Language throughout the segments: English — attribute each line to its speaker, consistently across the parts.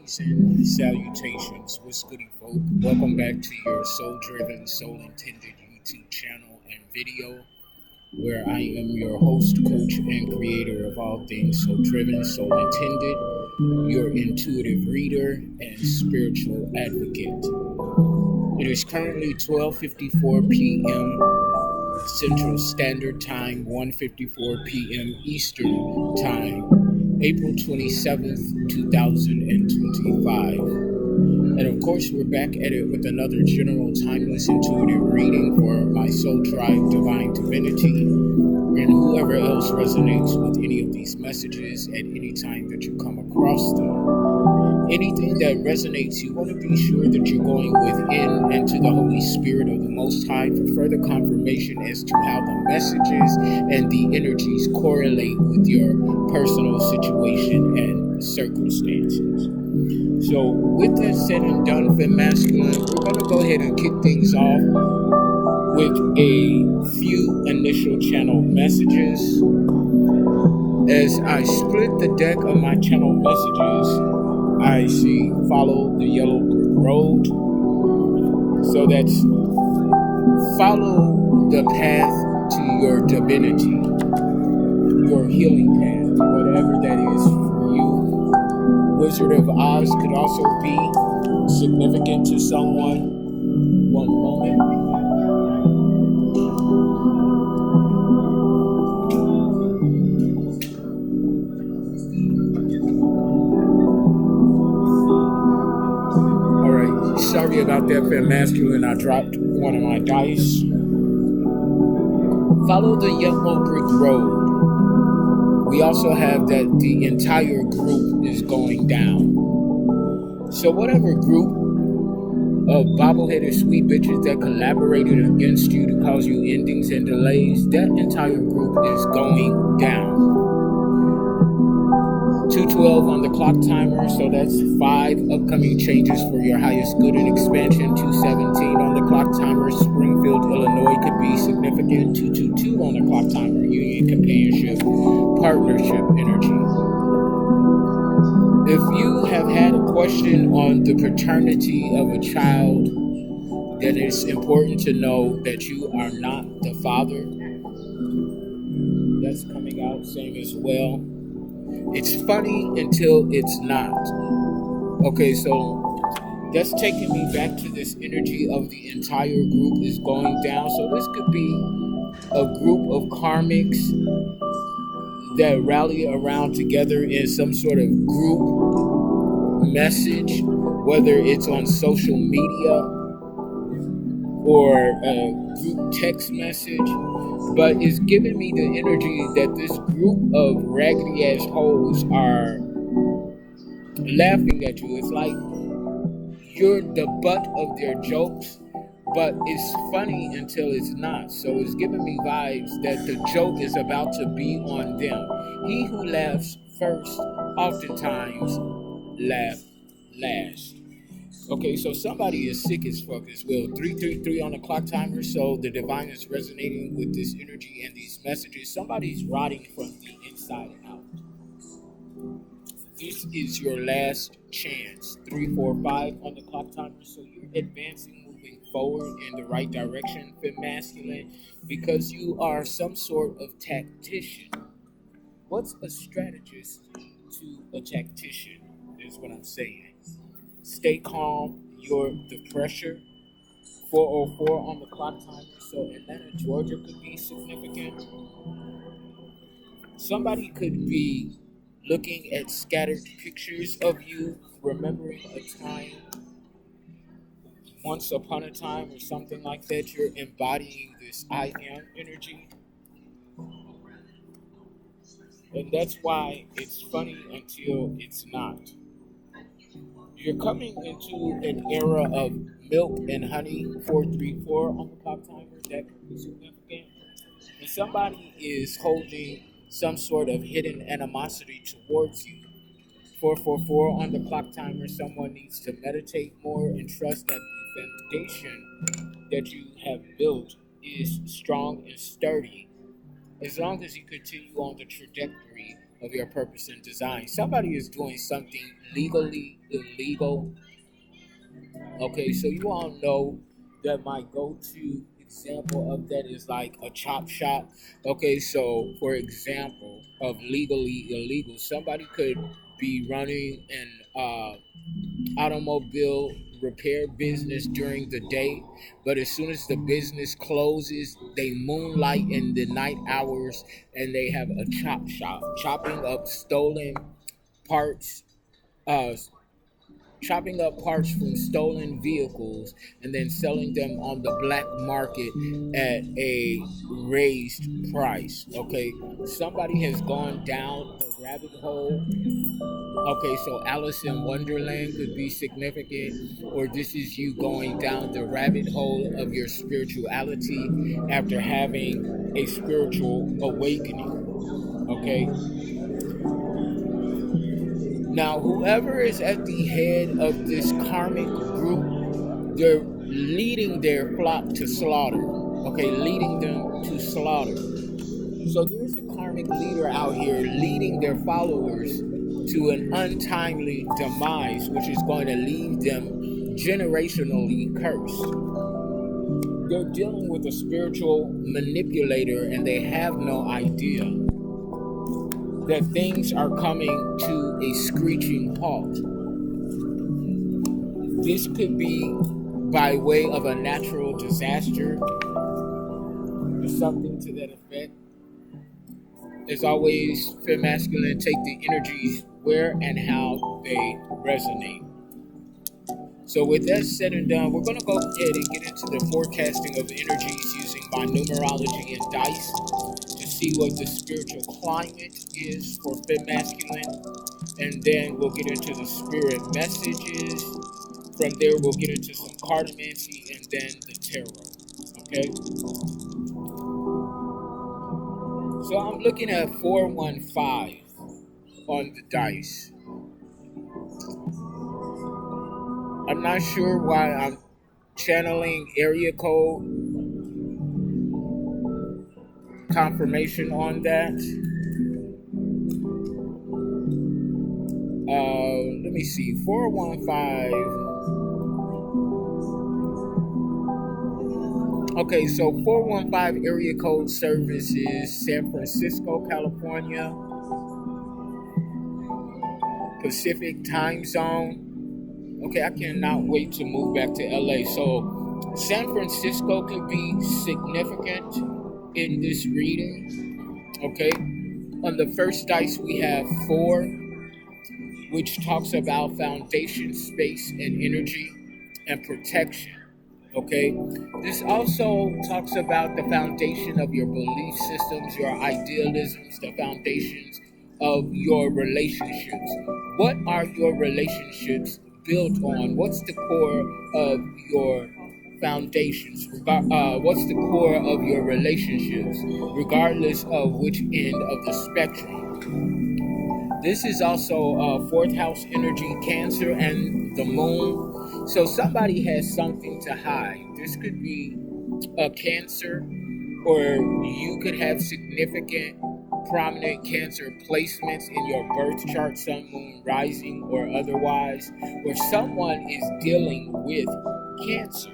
Speaker 1: Greetings and salutations. What's goody, folk? Welcome back to your soul-driven, soul-intended YouTube channel and video, where I am your host, coach, and creator of all things soul-driven, soul-intended, your intuitive reader and spiritual advocate. It is currently 12:54 p.m. Central Standard Time, 1:54 p.m. Eastern Time, April 27th, 2025. And of course, we're back at it with another general timeless intuitive reading for my soul tribe, Divine Divinity, and whoever else resonates with any of these messages at any time that you come across them. Anything that resonates, you want to be sure that you're going within and to the Holy Spirit of the Most High for further confirmation as to how the messages and the energies correlate with your personal situation and circumstances. So with that said and done, Fem Masculine, we're going to go ahead and kick things off with a few initial channel messages. As I split the deck of my channel messages, I see follow the yellow brick road. So that's follow the path to your divinity, your healing path, whatever that is for you. Wizard of Oz could also be significant to someone. One moment. Sorry about that, Fem Masculine. I dropped one of my dice. Follow the yellow brick road. We also have that the entire group is going down. So whatever group of bobbleheaded sweet bitches that collaborated against you to cause you endings and delays, that entire group is going down. 212 on the clock timer, so that's 5 upcoming changes for your highest good and expansion. 217 on the clock timer, Springfield, Illinois could be significant. 222 on the clock timer, union, companionship, partnership energy. If you have had a question on the paternity of a child, then it's important to know that you are not the father. That's coming out, same as well. It's funny until it's not. Okay, so that's taking me back to this energy of the entire group is going down. So this could be a group of karmics that rally around together in some sort of group message, whether it's on social media or a group text message. But it's giving me the energy that this group of raggedy ass hoes are laughing at you. It's like you're the butt of their jokes, but it's funny until it's not. So it's giving me vibes that the joke is about to be on them. He who laughs first oftentimes laughs last. Okay, so somebody is sick as fuck as well. 333 on the clock timer, so the divine is resonating with this energy and these messages. Somebody's rotting from the inside out. This is your last chance. 345 on the clock timer, so you're advancing, moving forward in the right direction, Fem Masculine, because you are some sort of tactician. What's a strategist to a tactician is what I'm saying. Stay calm, you're the pressure. 404 on the clock timer, so Atlanta, Georgia could be significant. Somebody could be looking at scattered pictures of you, remembering a time, once upon a time or something like that. You're embodying this I am energy. And that's why it's funny until it's not. You're coming into an era of milk and honey, 434 on the clock timer, that could be significant. And somebody is holding some sort of hidden animosity towards you. 444 on the clock timer, someone needs to meditate more and trust that the foundation that you have built is strong and sturdy. As long as you continue on the trajectory of your purpose and design. Somebody is doing something legally illegal. Okay, so you all know that my go-to example of that is like a chop shop. Okay, so for example of legally illegal, somebody could be running an automobile repair business during the day, but as soon as the business closes, they moonlight in the night hours and they have a chop shop, chopping up stolen parts, uh, chopping up parts from stolen vehicles and then selling them on the black market at a raised price. Okay, somebody has gone down the rabbit hole. Okay, so Alice in Wonderland could be significant, or this is you going down the rabbit hole of your spirituality after having a spiritual awakening. Okay, now whoever is at the head of this karmic group, they're leading their flock to slaughter. Okay, leading them to slaughter. So there's a karmic leader out here leading their followers to an untimely demise, which is going to leave them generationally cursed. They're dealing with a spiritual manipulator and they have no idea that things are coming to a screeching halt. This could be by way of a natural disaster or something to that effect. As always, Fem Masculine take the energies where and how they resonate. So with that said and done, we're going to go ahead and get into the forecasting of energies using my numerology and dice to see what the spiritual climate is for Fem Masculine. And then we'll get into the spirit messages. From there, we'll get into some cartomancy and then the tarot. Okay? So I'm looking at 415 on the dice. I'm not sure why I'm channeling area code confirmation on that. Let me see. 415. Okay, so 415 area code services San Francisco, California, Pacific time zone. Okay, I cannot wait to move back to LA. So San Francisco could be significant in this reading. Okay, on the first dice we have 4, which talks about foundation, space, and energy and protection. Okay, this also talks about the foundation of your belief systems, your idealisms, the foundations of your relationships. What are your relationships built on? What's the core of your foundations? What's the core of your relationships, regardless of which end of the spectrum? This is also fourth house energy, Cancer, and the moon. So somebody has something to hide. This could be a Cancer, or you could have significant, prominent Cancer placements in your birth chart, sun, moon, rising, or otherwise, where someone is dealing with Cancer,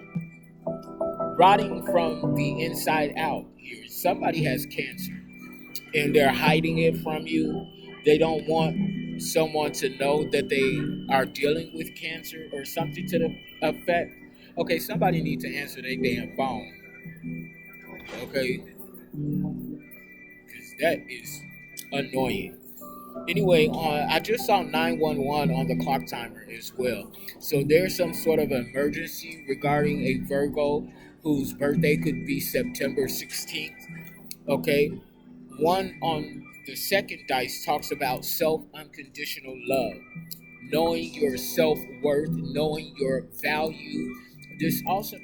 Speaker 1: rotting from the inside out. Here, somebody has Cancer and they're hiding it from you. They don't want someone to know that they are dealing with Cancer or something to the effect. Okay, somebody needs to answer their damn phone. Okay, because that is annoying. Anyway, I just saw 911 on the clock timer as well. So there's some sort of emergency regarding a Virgo whose birthday could be September 16th. Okay, one on the second dice talks about self-unconditional love, knowing your self-worth, knowing your value. This also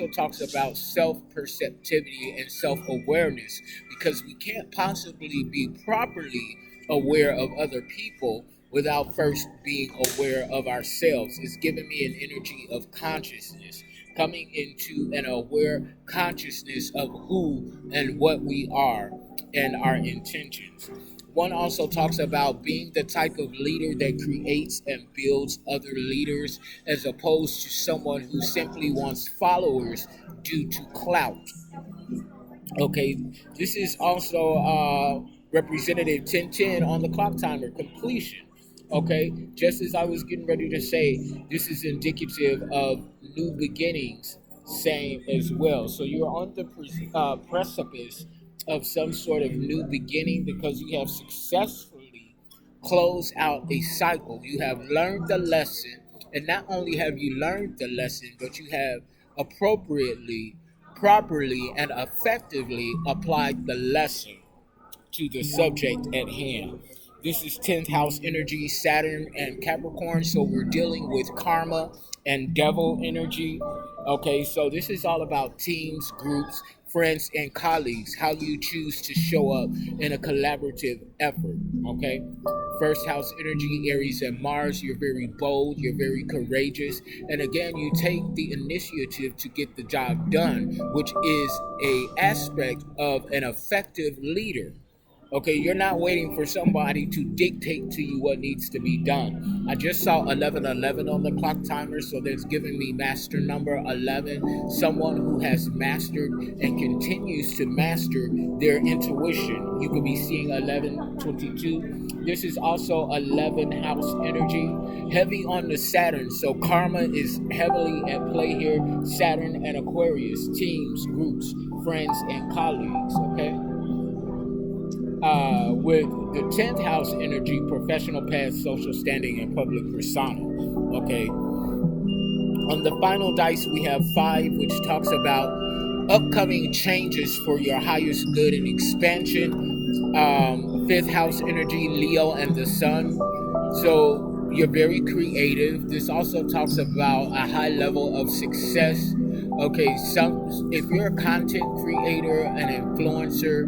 Speaker 1: talks about self-perceptivity and self-awareness, because we can't possibly be properly aware of other people without first being aware of ourselves. It's giving me an energy of consciousness, coming into an aware consciousness of who and what we are and our intentions. One also talks about being the type of leader that creates and builds other leaders, as opposed to someone who simply wants followers due to clout. Okay, this is also Representative 1010 on the clock timer completion. Okay, just as I was getting ready to say, this is indicative of new beginnings, same as well. So you're on the precipice of some sort of new beginning because you have successfully closed out a cycle. You have learned the lesson, and not only have you learned the lesson, but you have appropriately, properly, and effectively applied the lesson to the subject at hand. This is 10th house energy, Saturn and Capricorn, so we're dealing with karma and devil energy. Okay, so this is all about teams, groups, friends, and colleagues, how you choose to show up in a collaborative effort. Okay, first house energy, Aries and Mars, you're very bold, you're very courageous, and again, you take the initiative to get the job done, which is a aspect of an effective leader. Okay, you're not waiting for somebody to dictate to you what needs to be done. I just saw 1111 on the clock timer, so that's giving me master number 11, someone who has mastered and continues to master their intuition. You could be seeing 1122. This is also 11 house energy, heavy on the Saturn, so karma is heavily at play here. Saturn and Aquarius, teams, groups, friends, and colleagues. Okay, with the 10th house energy, professional path, social standing, and public persona. Okay. On the final dice, we have 5, which talks about upcoming changes for your highest good and expansion. 5th house energy, Leo and the sun. So you're very creative. This also talks about a high level of success. Okay, if you're a content creator, an influencer,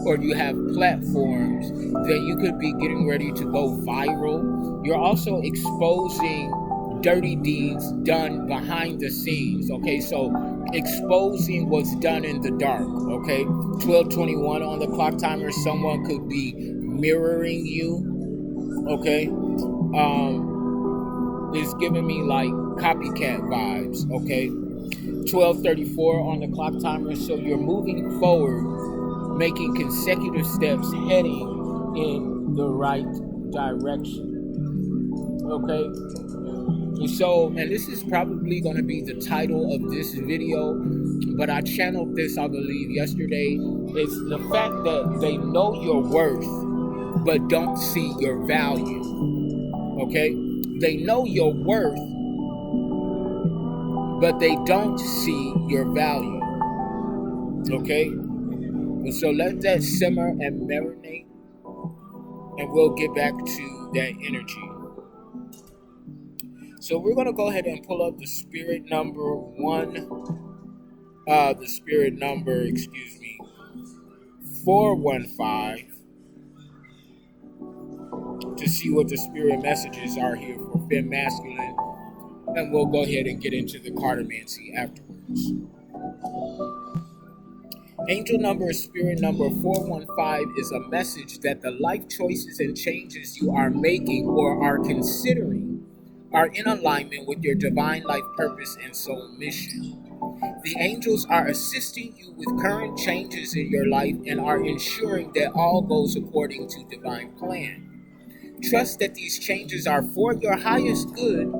Speaker 1: or you have platforms, then you could be getting ready to go viral. You're also exposing dirty deeds done behind the scenes. Okay, so exposing what's done in the dark. Okay, 1221 on the clock timer, someone could be mirroring you. Okay, it's giving me like copycat vibes. Okay, 1234 on the clock timer, so you're moving forward, making consecutive steps, heading in the right direction. Okay, and this is probably going to be the title of this video, but I channeled this, I believe, yesterday. It's the fact that they know your worth but don't see your value. Okay, they know your worth but they don't see your value. Okay, and so let that simmer and marinate, and we'll get back to that energy. So we're going to go ahead and pull up the spirit number 415, to see what the spirit messages are here for Fem Masculine, and we'll go ahead and get into the cartomancy afterwards. Angel number, spirit number 415 is a message that the life choices and changes you are making or are considering are in alignment with your divine life purpose and soul mission. The angels are assisting you with current changes in your life and are ensuring that all goes according to divine plan. Trust that these changes are for your highest good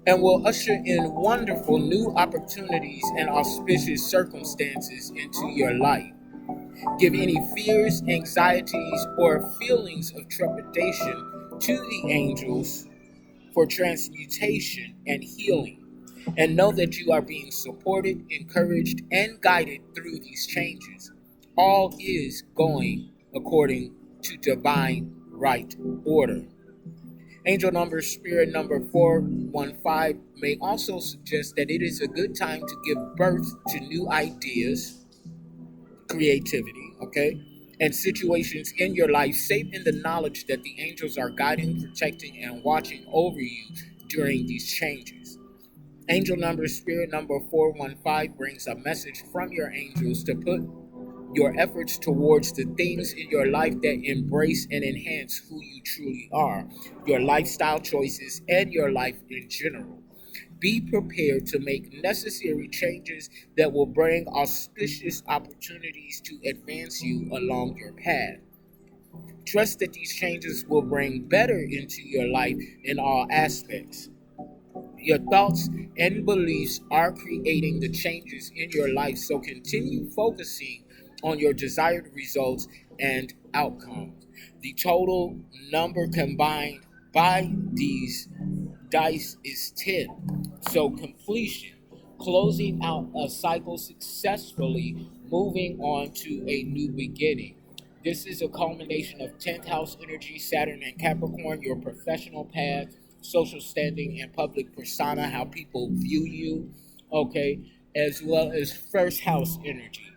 Speaker 1: and will usher in wonderful new opportunities and auspicious circumstances into your life. Give any fears, anxieties, or feelings of trepidation to the angels for transmutation and healing, and know that you are being supported, encouraged, and guided through these changes. All is going according to divine right order. Angel number, spirit number 415 may also suggest that it is a good time to give birth to new ideas, creativity, okay, and situations in your life, safe in the knowledge that the angels are guiding, protecting, and watching over you during these changes. Angel number, spirit number 415 brings a message from your angels to put your efforts towards the things in your life that embrace and enhance who you truly are, your lifestyle choices, and your life in general. Be prepared to make necessary changes that will bring auspicious opportunities to advance you along your path. Trust that these changes will bring better into your life in all aspects. Your thoughts and beliefs are creating the changes in your life, so continue focusing on your desired results and outcomes. The total number combined by these dice is 10. So completion, closing out a cycle successfully, moving on to a new beginning. This is a culmination of 10th house energy, Saturn and Capricorn, your professional path, social standing, and public persona, how people view you, okay, as well as first house energy,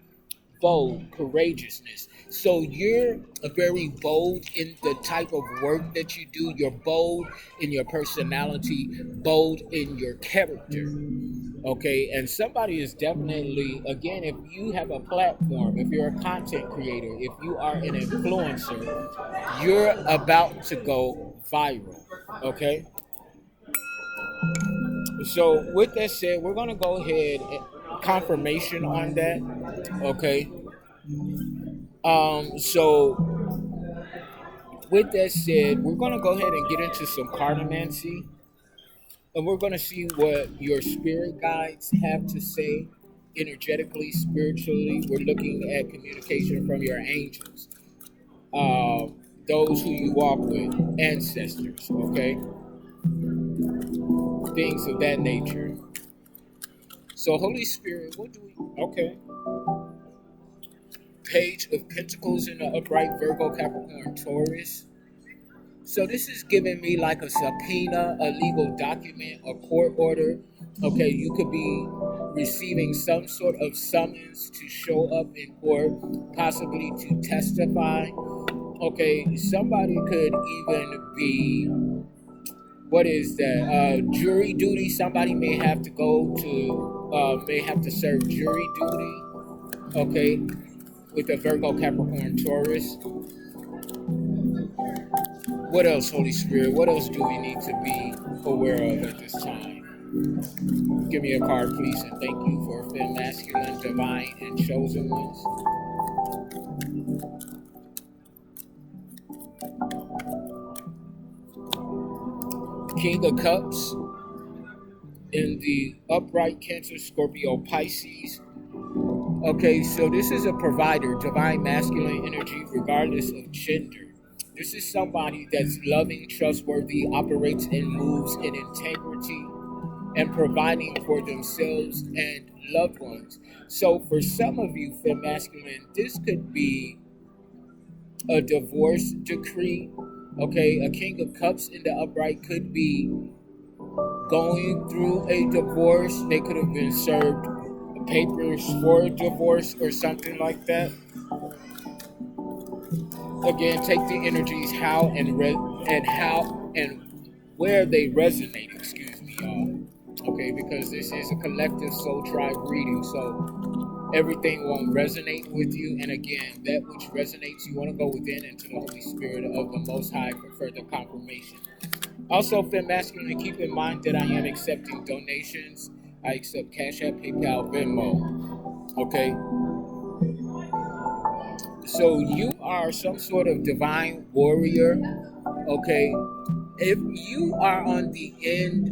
Speaker 1: bold, courageousness. So you're very bold in the type of work that you do. You're bold in your personality, bold in your character. Okay, and somebody is definitely, again, if you have a platform, if you're a content creator, if you are an influencer, you're about to go viral. Okay, so with that said, we're gonna go ahead and confirmation on that. Okay, so with that said, we're gonna go ahead and get into some cartomancy, and we're gonna see what your spirit guides have to say energetically, spiritually. We're looking at communication from your angels, uh, those who you walk with, ancestors, okay, things of that nature. So, Holy Spirit, what do we? Okay, Page of Pentacles in the upright, Virgo, Capricorn, Taurus. So this is giving me like a subpoena, a legal document, a court order. Okay, you could be receiving some sort of summons to show up in court, possibly to testify. Okay, somebody could even be, what is that? Jury duty. Somebody may have to go to, may have to serve jury duty. Okay, with a Virgo, Capricorn, Taurus. What else, Holy Spirit? What else do we need to be aware of at this time? Give me a card, please, and thank you for femme, masculine, divine, and chosen ones. King of Cups in the upright, Cancer, Scorpio, Pisces. Okay, so this is a provider, divine masculine energy, regardless of gender. This is somebody that's loving, trustworthy, operates and moves in integrity, and providing for themselves and loved ones. So for some of you, femme masculine, this could be a divorce decree. Okay, a King of Cups in the upright could be going through a divorce. They could have been served papers for a divorce or something like that. Again, take the energies how and how and where they resonate. Excuse me, y'all. Okay, because this is a collective soul tribe reading, so everything won't resonate with you. And again, that which resonates, you want to go within into the Holy Spirit of the Most High for further confirmation. Also, femme masculine, keep in mind that I am accepting donations. I accept Cash App, PayPal, Venmo. Okay, so you are some sort of divine warrior. Okay, if you are on the end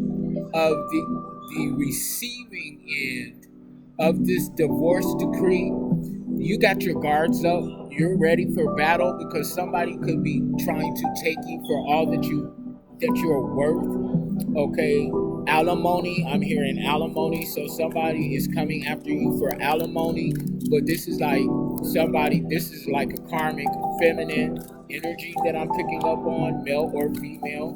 Speaker 1: of the receiving end of this divorce decree, you got your guards up. You're ready for battle because somebody could be trying to take you for all that you're worth. Okay, alimony. I'm hearing alimony, so somebody is coming after you for alimony. But this is like somebody. This is like a karmic feminine energy that I'm picking up on, male or female.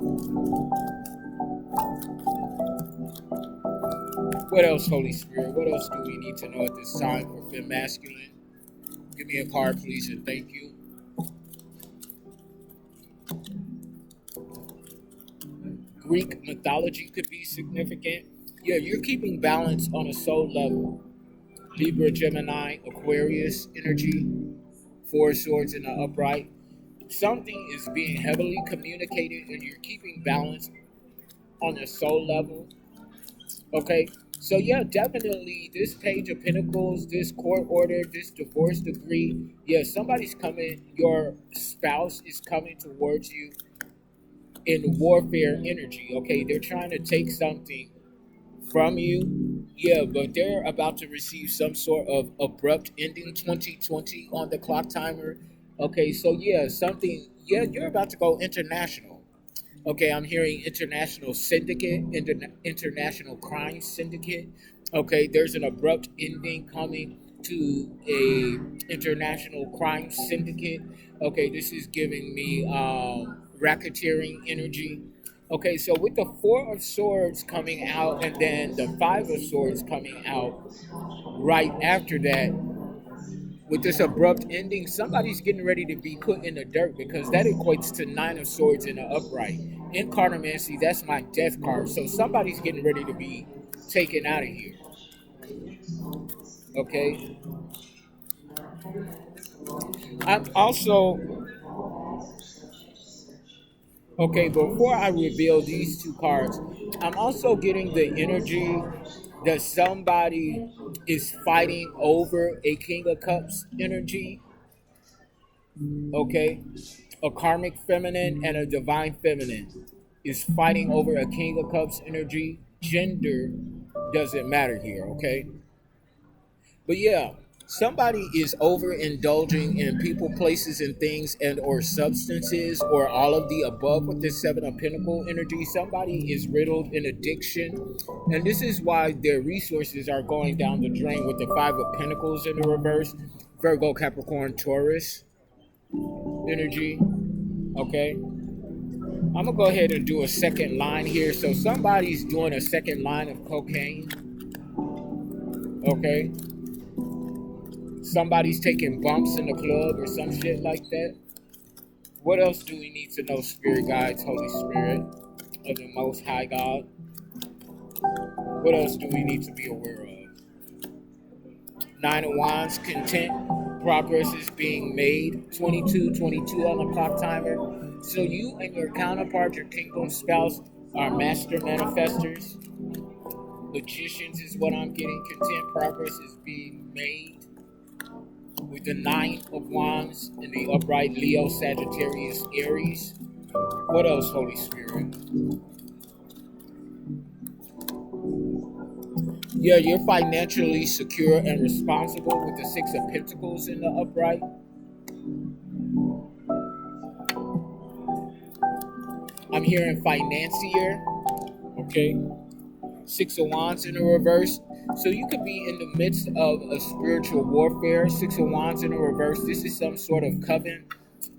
Speaker 1: What else, Holy Spirit? What else do we need to know at this time for femme masculine? Give me a card, please, and thank you. Greek mythology could be significant. Yeah, you're keeping balance on a soul level. Libra, Gemini, Aquarius energy, 4 swords in the upright. Something is being heavily communicated and you're keeping balance on a soul level. Okay, so yeah, definitely this page of pentacles, this court order, this divorce decree, yeah, somebody's coming, your spouse is coming towards you in warfare energy. Okay, they're trying to take something from you. Yeah, but they're about to receive some sort of abrupt ending. 2020 on the clock timer. Okay, so yeah, something, yeah, you're about to go international. Okay, I'm hearing international syndicate, international crime syndicate. Okay, there's an abrupt ending coming to a international crime syndicate. Okay, this is giving me racketeering energy. Okay, so with the 4 of Swords coming out and then the 5 of Swords coming out right after that, with this abrupt ending, somebody's getting ready to be put in the dirt because that equates to 9 of Swords in the upright. In Cartomancy, that's my death card. So somebody's getting ready to be taken out of here. Okay. I'm also okay. Before I reveal these 2 cards, I'm also getting the energy that somebody is fighting over a King of Cups energy. Okay, a karmic feminine and a divine feminine is fighting over a King of Cups energy. Gender doesn't matter here, okay? But yeah, somebody is overindulging in people, places, and things, and or substances, or all of the above with this 7 of Pentacle energy. Somebody is riddled in addiction, and this is why their resources are going down the drain with the 5 of Pentacles in the reverse. Virgo, Capricorn, Taurus energy. Okay, I'm gonna go ahead and do a second line here. So somebody's doing a second line of cocaine. Okay, somebody's taking bumps in the club or some shit like that. What else do we need to know, Spirit Guides, Holy Spirit of the Most High God? What else do we need to be aware of? 9 of Wands, content, progress is being made. 22 on the clock timer. So you and your counterpart, your kingdom spouse, are master manifestors. Magicians is what I'm getting. Content, progress is being made. With the 9 of Wands in the upright, Leo, Sagittarius, Aries. What else, Holy Spirit? Yeah, you're financially secure and responsible with the 6 of Pentacles in the upright. I'm hearing financier. Okay. 6 of Wands in the reverse. So you could be in the midst of a spiritual warfare. 6 of Wands in the reverse. This is some sort of coven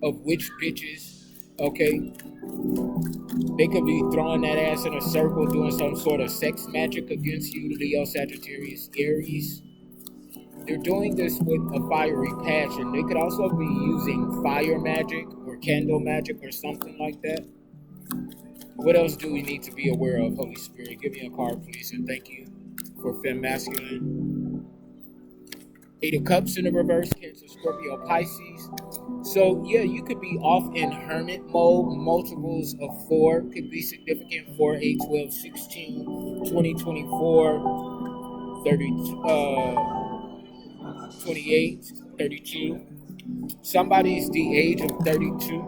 Speaker 1: of witch bitches. Okay. They could be throwing that ass in a circle, doing some sort of sex magic against you, Leo, Sagittarius, Aries. They're doing this with a fiery passion. They could also be using fire magic or candle magic or something like that. What else do we need to be aware of, Holy Spirit? Give me a card, please, and thank you for Femme Masculine. 8 of Cups in the reverse, Cancer, Scorpio, Pisces. So, yeah, you could be off in hermit mode. Multiples of 4 could be significant. 4, 8, 12, 16, 20, 24, 30, 28, 32. Somebody's the age of 32.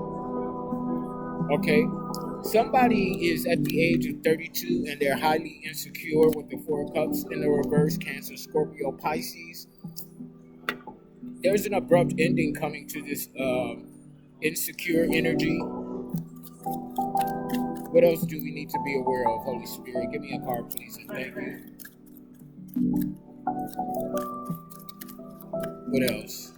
Speaker 1: Okay. Somebody is at the age of 32 and they're highly insecure with the 4 of Cups in the reverse, Cancer, Scorpio, Pisces. There's an abrupt ending coming to this insecure energy. What else do we need to be aware of, Holy Spirit? Give me a card, please, and thank you. What else?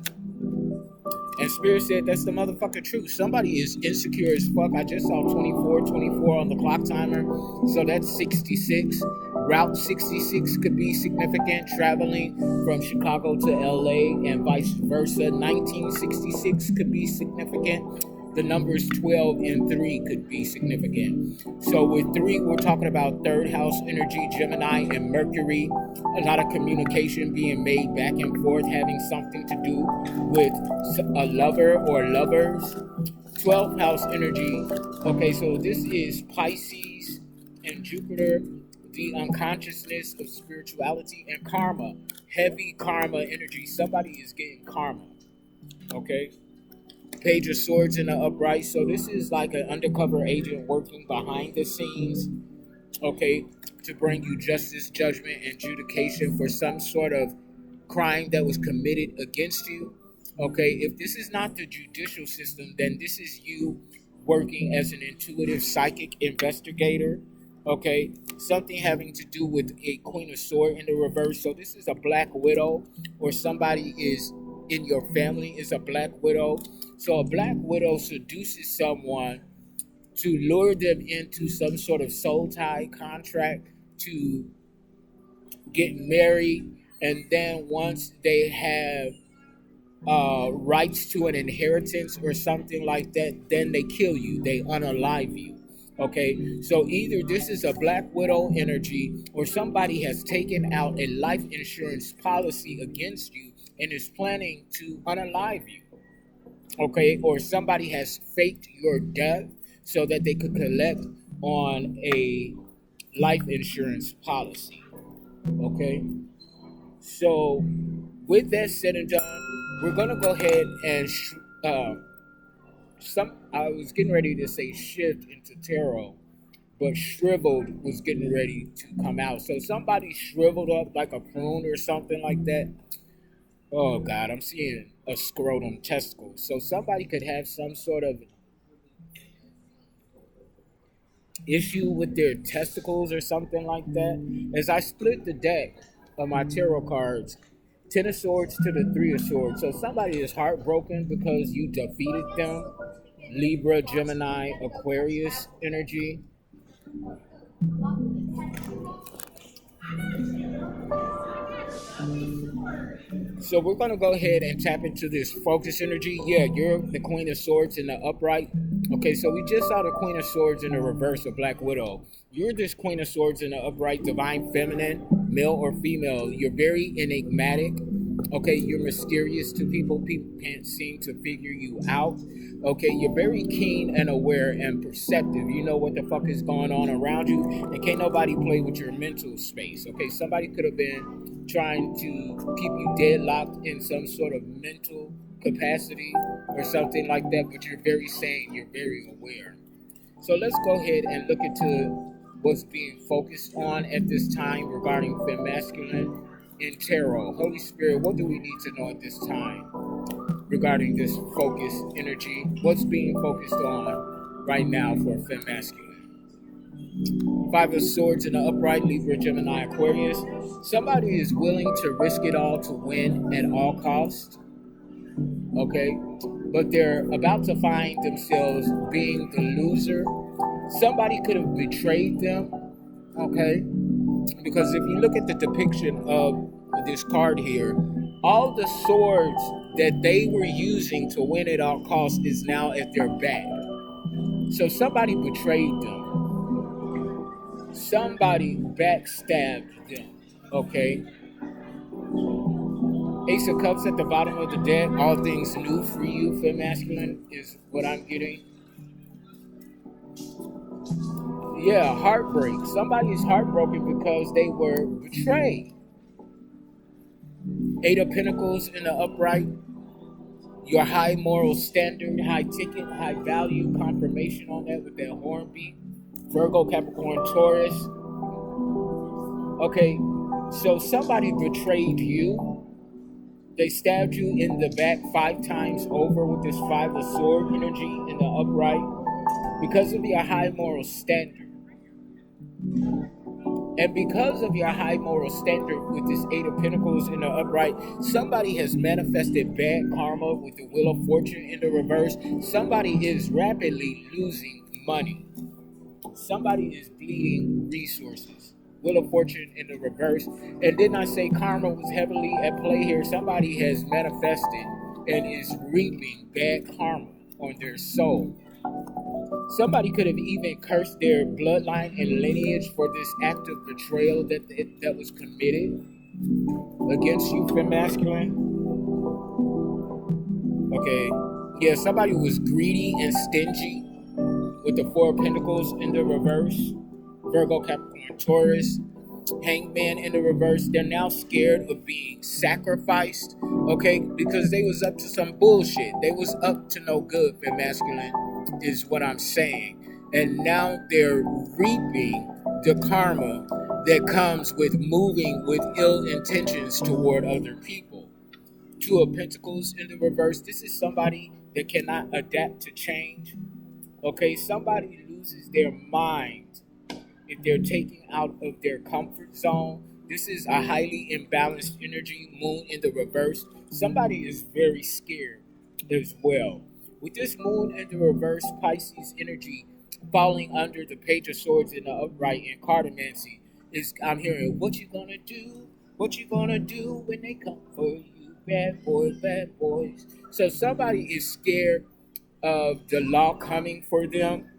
Speaker 1: And Spirit said that's the motherfucking truth. Somebody is insecure as fuck. I just saw 24 on the clock timer. So that's 66. Route 66 could be significant. Traveling from Chicago to LA and vice versa. 1966 could be significant. the numbers 12 and 3 could be significant. So with 3, we're talking about third house energy, Gemini and Mercury. A lot of communication being made back and forth, having something to do with a lover or lovers. 12th house energy. Okay, so this is Pisces and Jupiter, the unconsciousness of spirituality and karma. Heavy karma energy. Somebody is getting karma. Okay. Page of Swords in the upright. So this is like an undercover agent working behind the scenes, okay, to bring you justice, judgment, and adjudication for some sort of crime that was committed against you. Okay, if this is not the judicial system, then this is you working as an intuitive psychic investigator. Okay, something having to do with a Queen of Swords in the reverse. So this is a Black Widow, or somebody is in your family is a Black Widow. So a Black Widow seduces someone to lure them into some sort of soul tie contract to get married, and then once they have rights to an inheritance or something like that, then they kill you, they unalive you. Okay, so either this is a Black Widow energy, or somebody has taken out a life insurance policy against you and is planning to unalive you. Okay, or somebody has faked your death so that they could collect on a life insurance policy. Okay, so with that said and done, we're gonna go ahead and I was getting ready to say shift into tarot, but shriveled was getting ready to come out. So somebody shriveled up like a prune or something like that. Oh God, I'm seeing a scrotum testicle. So somebody could have some sort of issue with their testicles or something like that. As I split the deck of my tarot cards, 10 of Swords to the 3 of Swords. So somebody is heartbroken because you defeated them. Libra, Gemini, Aquarius energy. So we're going to go ahead and tap into this focus energy. Yeah, you're the Queen of Swords in the upright. Okay, so we just saw the Queen of Swords in the reverse of Black Widow. You're this Queen of Swords in the upright, divine feminine, male or female. You're very enigmatic. Okay, you're mysterious to people. People can't seem to figure you out. Okay, you're very keen and aware and perceptive. You know what the fuck is going on around you, and can't nobody play with your mental space. Okay, somebody could have been trying to keep you deadlocked in some sort of mental capacity or something like that, but you're very sane, you're very aware. So let's go ahead and look into what's being focused on at this time regarding femme masculine in tarot. Holy Spirit, what do we need to know at this time regarding this focus energy? What's being focused on right now for femme masculine? 5 of Swords in the upright, Libra, Gemini, Aquarius. Somebody is willing to risk it all to win at all costs. Okay, but they're about to find themselves being the loser. Somebody could have betrayed them. Okay, because if you look at the depiction of this card here, all the swords that they were using to win at all costs is now at their back. So somebody betrayed them. Somebody backstabbed them. Okay. Ace of Cups at the bottom of the deck. All things new for you, femme masculine, is what I'm getting. Yeah, heartbreak. Somebody is heartbroken because they were betrayed. 8 of Pentacles in the upright. Your high moral standard, high ticket, high value, confirmation on that with that hornbeat. Virgo, Capricorn, Taurus. Okay, so somebody betrayed you. They stabbed you in the back 5 times over with this 5 of Sword energy in the upright because of your high moral standard. And because of your high moral standard with this 8 of Pentacles in the upright, somebody has manifested bad karma with the Wheel of Fortune in the reverse. Somebody is rapidly losing money. Somebody is bleeding resources. Wheel of Fortune in the reverse. And didn't I say karma was heavily at play here? Somebody has manifested and is reaping bad karma. on their soul. Somebody could have even cursed their bloodline and lineage for this act of betrayal that was committed against you, femme masculine. Okay, yeah, somebody was greedy and stingy with the Four of Pentacles in the reverse. Virgo, Capricorn, Taurus, Hangman in the reverse. They're now scared of being sacrificed, okay, because they was up to some bullshit. They was up to no good, femme masculine, is what I'm saying. And now they're reaping the karma that comes with moving with ill intentions toward other people. Two of Pentacles in the reverse. This is somebody that cannot adapt to change. Okay, somebody loses their mind if they're taken out of their comfort zone. This is a highly imbalanced energy, moon in the reverse. Somebody is very scared as well. With this moon in the reverse, Pisces energy falling under the Page of Swords in the upright in cartomancy, is I'm hearing, what you gonna do? What you gonna do when they come for you? Bad boys, bad boys. So somebody is scared of the law coming for them.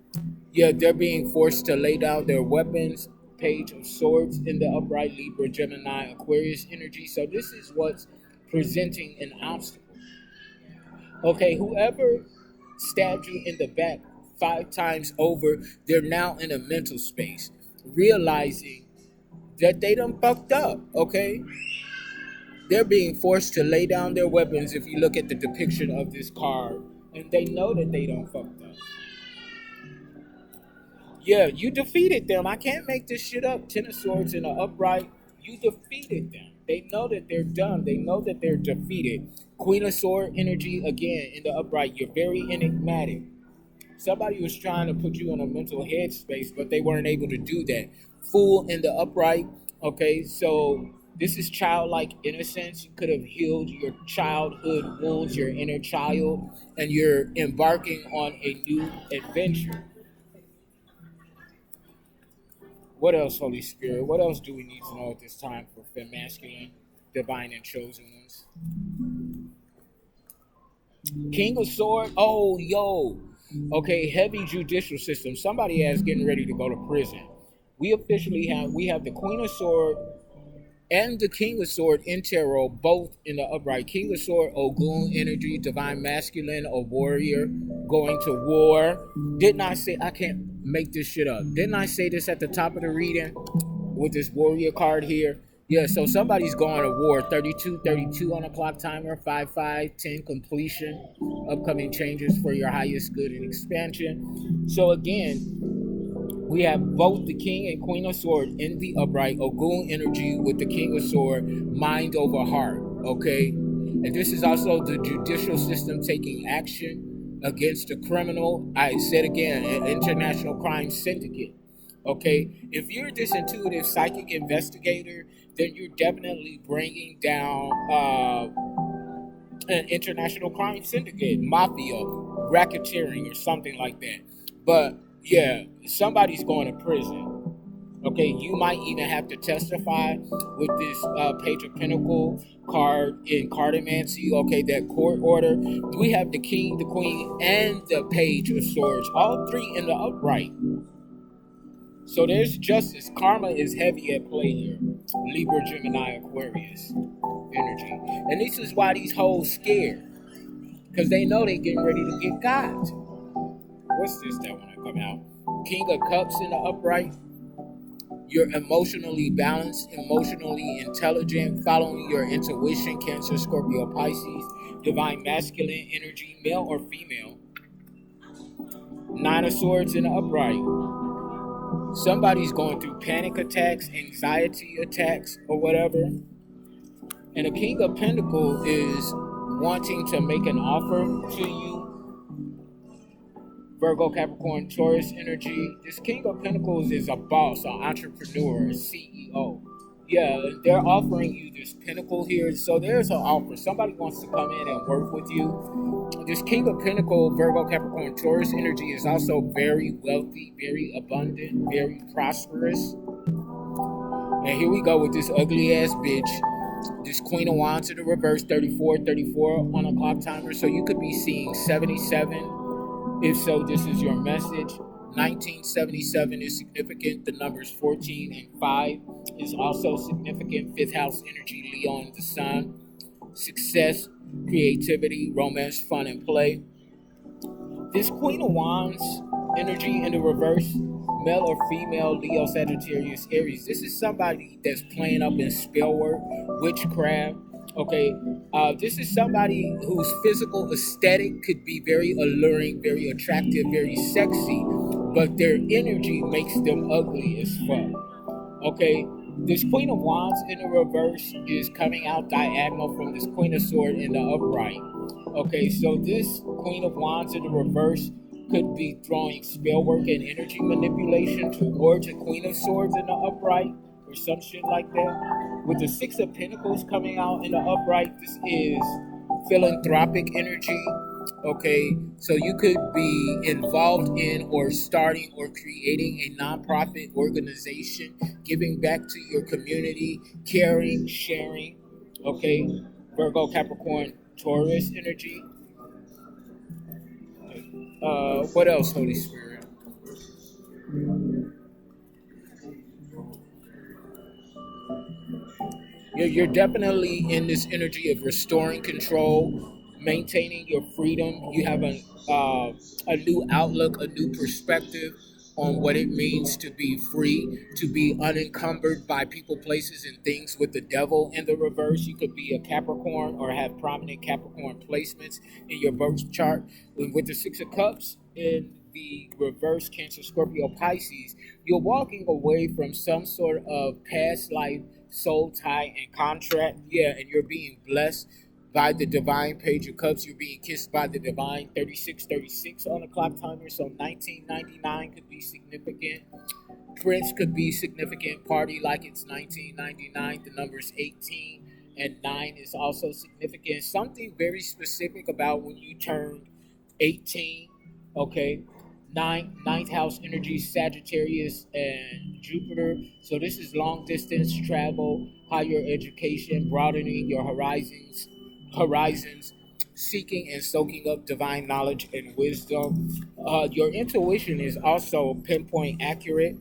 Speaker 1: Yeah, they're being forced to lay down their weapons. Page of Swords in the upright, Libra, Gemini, Aquarius energy. So this is what's presenting an obstacle. Okay, whoever stabbed you in the back 5 times over, they're now in a mental space, realizing that they done fucked up, okay? They're being forced to lay down their weapons if you look at the depiction of this card, and they know that they done fucked up. Yeah, you defeated them. I can't make this shit up. Ten of Swords in the upright. You defeated them. They know that they're done. They know that they're defeated. Queen of Sword energy again in the upright. You're very enigmatic. Somebody was trying to put you in a mental headspace, but they weren't able to do that. Fool in the upright. Okay, so this is childlike innocence. You could have healed your childhood wounds, your inner child, and you're embarking on a new adventure. What else, Holy Spirit? What else do we need to know at this time for femme masculine, divine, and chosen ones? King of Sword. Oh, yo. Okay, heavy judicial system. Somebody is getting ready to go to prison. We have the Queen of Sword and the King of Sword in tarot, both in the upright. King of Sword, Ogun energy, divine masculine, a warrior going to war. Didn't I say, I can't make this shit up. Didn't I say this at the top of the reading with this warrior card here? Yeah, so somebody's going to war. 32 on a clock timer, 5-5-10 completion, upcoming changes for your highest good and expansion. So again, we have both the King and Queen of Sword in the upright, Ogun energy with the King of Sword, mind over heart, okay? And this is also the judicial system taking action against a criminal. I said again, an international crime syndicate, okay? If you're this intuitive psychic investigator, then you're definitely bringing down an international crime syndicate, mafia, racketeering, or something like that. But yeah, somebody's going to prison. Okay, you might even have to testify with this Page of Pentacle card in cartomancy. Okay, that court order. We have the King, the Queen, and the Page of Swords, all three in the upright. So there's justice. Karma is heavy at play here. Libra, Gemini, Aquarius energy. And this is why these hoes scared. Because they know they getting ready to get got. What's this that want to come out? King of Cups in the upright. You're emotionally balanced, emotionally intelligent, following your intuition, Cancer, Scorpio, Pisces. Divine masculine energy, male or female. Nine of Swords in the upright. Somebody's going through panic attacks, anxiety attacks, or whatever. And the King of Pentacles is wanting to make an offer to you. Virgo, Capricorn, Taurus energy. This King of Pentacles is a boss, an entrepreneur, a CEO. Yeah, they're offering you this pinnacle here. So there's an offer. Somebody wants to come in and work with you. This King of Pentacles, Virgo, Capricorn, Taurus energy is also very wealthy, very abundant, very prosperous. And here we go with this ugly ass bitch. This Queen of Wands in the reverse, 34 on a clock timer. So you could be seeing 77 If so, this is your message. 1977 is significant. The numbers 14 and 5 is also significant. Fifth house energy, Leo and the sun. Success, creativity, romance, fun, and play. This Queen of Wands energy in the reverse, male or female, Leo, Sagittarius, Aries. This is somebody that's playing up in spell work, witchcraft. Okay, this is somebody whose physical aesthetic could be very alluring, very attractive, very sexy, but their energy makes them ugly as fuck. Okay, this Queen of Wands in the reverse is coming out diagonal from this Queen of Swords in the upright. Okay, so this Queen of Wands in the reverse could be throwing spell work and energy manipulation towards a Queen of Swords in the upright or some shit like that. With the Six of Pentacles coming out in the upright, this is philanthropic energy. Okay, so you could be involved in or starting or creating a nonprofit organization, giving back to your community, caring, sharing. Okay, Virgo, Capricorn, Taurus energy. What else, Holy Spirit? You're definitely in this energy of restoring control, maintaining your freedom. You have a new outlook, a new perspective on what it means to be free, to be unencumbered by people, places, and things with the devil in the reverse. You could be a Capricorn or have prominent Capricorn placements in your birth chart. With the Six of Cups in the reverse, Cancer, Scorpio, Pisces, you're walking away from some sort of past life soul tie and contract. Yeah, and you're being blessed by the divine Page of Cups. You're being kissed by the divine 3636 on the clock timer. So 1999 could be significant. Prince could be significant. Party like it's 1999. The number's 18 and 9 is also significant. Something very specific about when you turned 18. Okay, ninth house energy, Sagittarius and Jupiter. So this is long distance travel, higher education, broadening your horizons, seeking and soaking up divine knowledge and wisdom. Your intuition is also pinpoint accurate.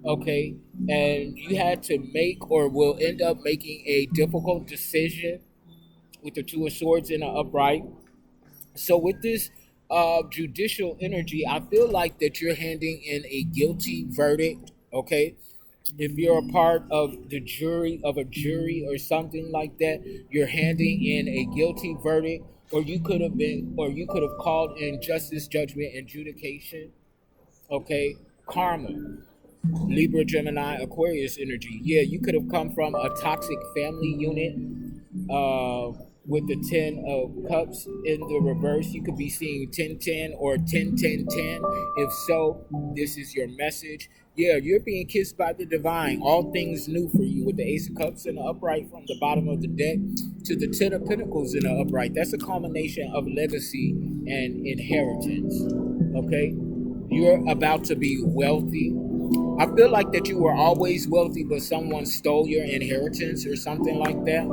Speaker 1: Okay, and you had to make or will end up making a difficult decision with the Two of Swords in the upright. So with this judicial energy, I feel like that you're handing in a guilty verdict. Okay, if you're a part of the jury of a jury or something like that, you're handing in a guilty verdict, or you could have called in justice, judgment, and adjudication. Okay, karma. Libra, Gemini, Aquarius energy. Yeah, you could have come from a toxic family unit with the 10 of cups in the reverse. You could be seeing 10-10 or 10-10-10. If so, this is your message. Yeah, you're being kissed by the divine. All things new for you with the Ace of Cups in the upright from the bottom of the deck to the Ten of Pentacles in the upright. That's a combination of legacy and inheritance. Okay? You're about to be wealthy. I feel like that you were always wealthy, but someone stole your inheritance or something like that.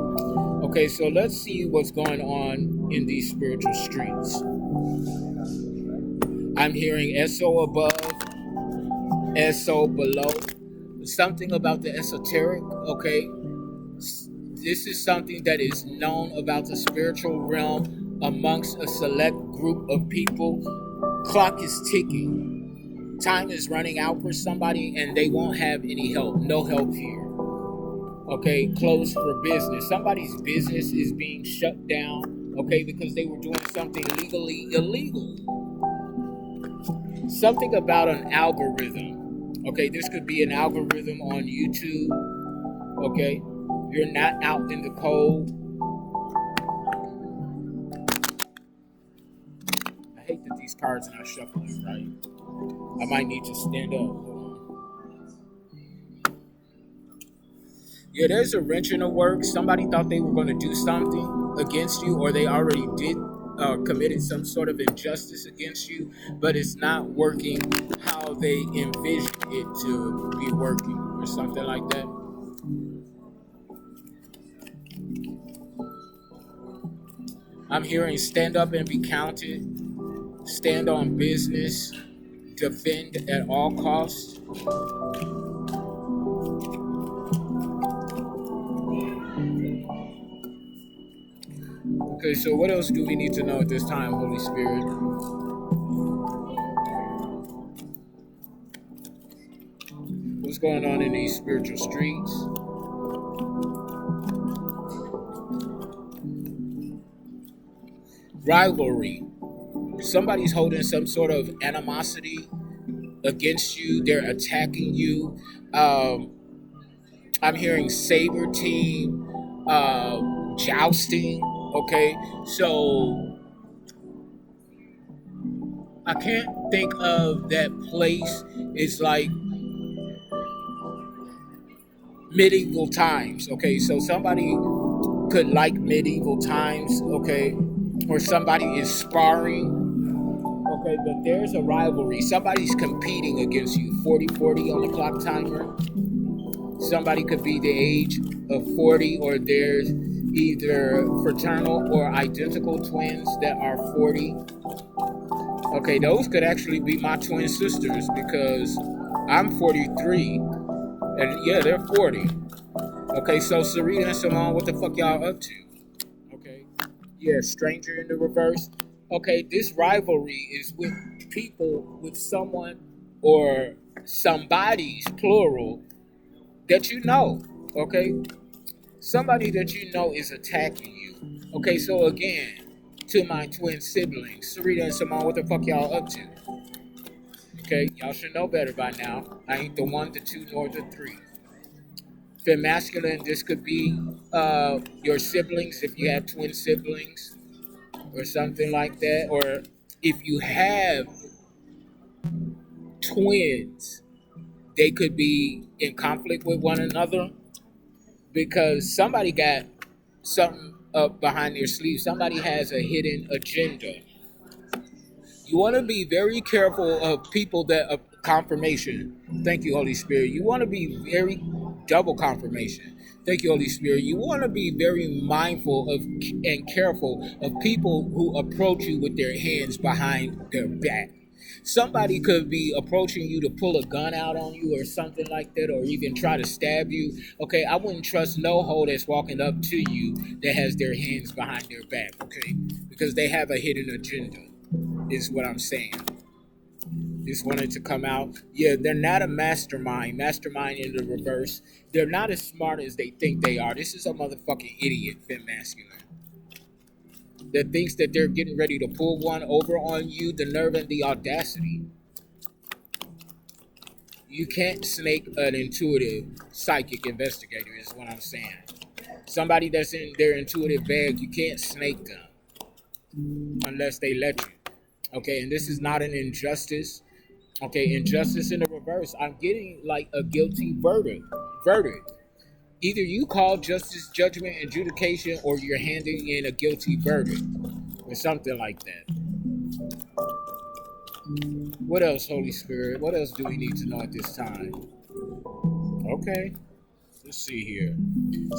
Speaker 1: Okay, so let's see what's going on in these spiritual streets. I'm hearing SO above, SO below. Something about the esoteric, okay? This is something that is known about the spiritual realm amongst a select group of people. Clock is ticking. Time is running out for somebody and they won't have any help. No help here. Okay, closed for business. Somebody's business is being shut down, okay, because they were doing something legally illegal. Something about an algorithm. Okay, this could be an algorithm on YouTube. Okay, you're not out in the cold. I hate that these cards are not shuffling right. I might need to stand up. Yeah, there's a wrench in the works. Somebody thought they were going to do something against you, or they already did, committed some sort of injustice against you, but it's not working how they envisioned it to be working, or something like that. I'm hearing stand up and be counted, stand on business, defend at all costs. Okay, so what else do we need to know at this time, Holy Spirit? What's going on in these spiritual streets? Rivalry. Somebody's holding some sort of animosity against you. They're attacking you. I'm hearing saber team, jousting. Okay, so I can't think of that place. It's like medieval times. Okay, so somebody could like medieval times. Okay, or somebody is sparring. Okay, but there's a rivalry. Somebody's competing against you. 40-40 on the clock timer. Somebody could be the age of 40, or there's either fraternal or identical twins that are 40. Okay, those could actually be my twin sisters because I'm 43 and yeah, they're 40. Okay, so Sarita and Simone, what the fuck y'all up to? Okay, yeah, stranger in the reverse. Okay, this rivalry is with people, with someone or somebody's plural that you know. Okay, somebody that you know is attacking you. Okay, so again, to my twin siblings, Sarita and Simone, what the fuck y'all up to? Okay, y'all should know better by now. I ain't the 1, the 2, nor the 3. Fem masculine, this could be your siblings if you have twin siblings or something like that. Or if you have twins, they could be in conflict with one another because somebody got something up behind their sleeve. Somebody has a hidden agenda. You want to be very careful of people that confirmation. Thank you, Holy Spirit. You want to be very double confirmation. Thank you, Holy Spirit. You want to be very mindful of and careful of people who approach you with their hands behind their back. Somebody could be approaching you to pull a gun out on you or something like that, or even try to stab you. Okay, I wouldn't trust no hoe that's walking up to you that has their hands behind their back, okay? Because they have a hidden agenda, is what I'm saying. Just wanted to come out. Yeah, they're not a mastermind. Mastermind in the reverse. They're not as smart as they think they are. This is a motherfucking idiot, fem masculine, that thinks that they're getting ready to pull one over on you. The nerve and the audacity. You can't snake an intuitive psychic investigator, is what I'm saying. Somebody that's in their intuitive bag, you can't snake them unless they let you. Okay, and this is not an injustice. Okay, injustice in the reverse. I'm getting like a guilty verdict. Either you call justice, judgment, adjudication, or you're handing in a guilty verdict or something like that. What else, Holy Spirit? What else do we need to know at this time? Okay, let's see here.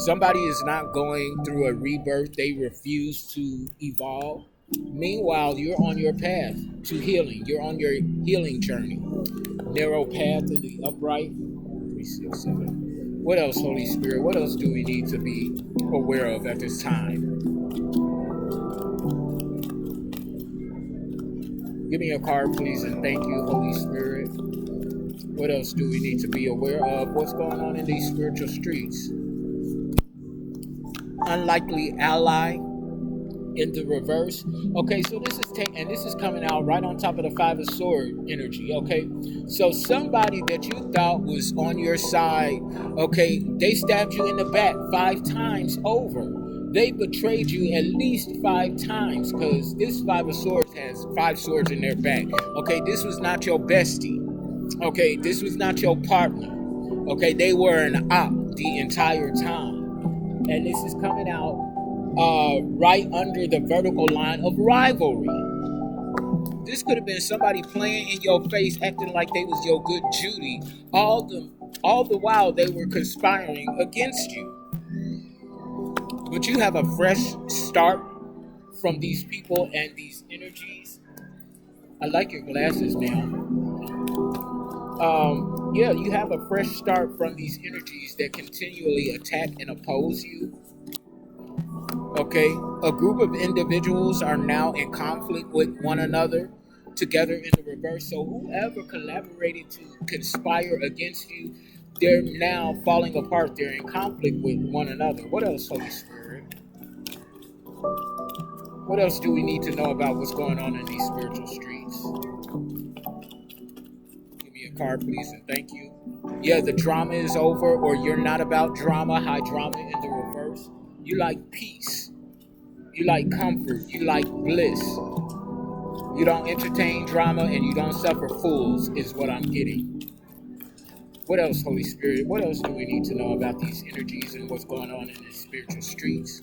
Speaker 1: Somebody is not going through a rebirth. They refuse to evolve. Meanwhile, you're on your path to healing. You're on your healing journey. Narrow path in the upright. 3, 6, 7. What else, Holy Spirit? What else do we need to be aware of at this time? Give me a card, please, and thank you, Holy Spirit. What else do we need to be aware of? What's going on in these spiritual streets? Unlikely ally in the reverse. Okay, so this is coming out right on top of the 5 of Swords energy. Okay, so somebody that you thought was on your side, okay, they stabbed you in the back 5 times over. They betrayed you at least 5 times because this 5 of Swords has 5 swords in their back. Okay, this was not your bestie. Okay, this was not your partner. Okay, they were an op the entire time. And this is coming out right under the vertical line of rivalry. This could have been somebody playing in your face, acting like they was your good Judy. All the while they were conspiring against you. But you have a fresh start from these people and these energies. I like your glasses, ma'am. Yeah, you have a fresh start from these energies that continually attack and oppose you. Okay, a group of individuals are now in conflict with one another together in the reverse. So whoever collaborated to conspire against you, they're now falling apart. They're in conflict with one another. What else, Holy Spirit? What else do we need to know about what's going on in these spiritual streets? Give me a card, please, and thank you. Yeah, the drama is over, or you're not about drama, high drama in the reverse. You like peace. You like comfort. You like bliss. You don't entertain drama and you don't suffer fools, is what I'm getting. What else, Holy Spirit? What else do we need to know about these energies and what's going on in the spiritual streets?